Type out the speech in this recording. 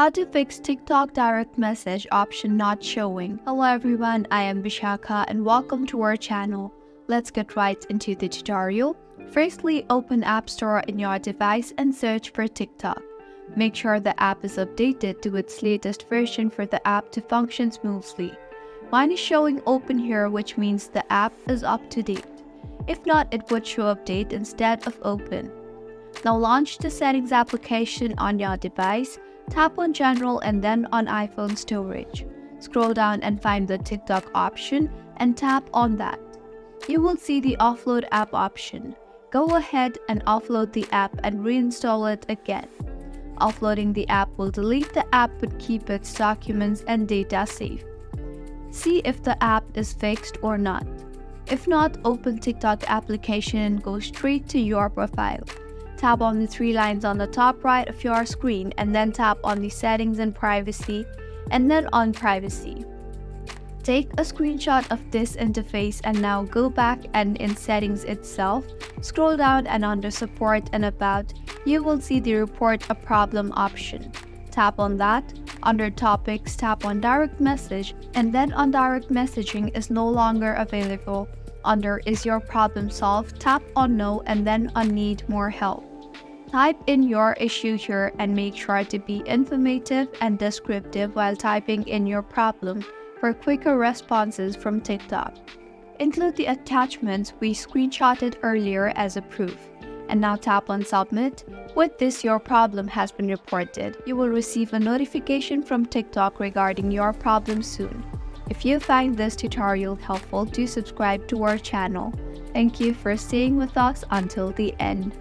How to fix TikTok direct message option not showing. Hello everyone, I am Vishaka and welcome to our channel. Let's get right into the tutorial. Firstly, open App Store in your device and search for TikTok. Make sure the app is updated to its latest version for the app to function smoothly. Mine is showing open here, which means the app is up to date. If not, it would show update instead of open. Now launch the settings application on your device. Tap on General and then on iPhone Storage. Scroll down and find the TikTok option and tap on that. You will see the Offload App option. Go ahead and offload the app and reinstall it again. Offloading the app will delete the app but keep its documents and data safe. See if the app is fixed or not. If not, open TikTok application and go straight to your profile. Tap on the three lines on the top right of your screen and then tap on the Settings and Privacy and then on Privacy. Take a screenshot of this interface and now go back and in Settings itself, scroll down and under Support and About, you will see the Report a Problem option. Tap on that. Under Topics, tap on Direct Message and then on Direct Messaging is no longer available. Under Is Your Problem Solved, tap on No and then on Need More Help. Type in your issue here and make sure to be informative and descriptive while typing in your problem for quicker responses from TikTok. Include the attachments we screenshotted earlier as a proof. And now tap on Submit. With this, your problem has been reported. You will receive a notification from TikTok regarding your problem soon. If you find this tutorial helpful, do subscribe to our channel. Thank you for staying with us until the end.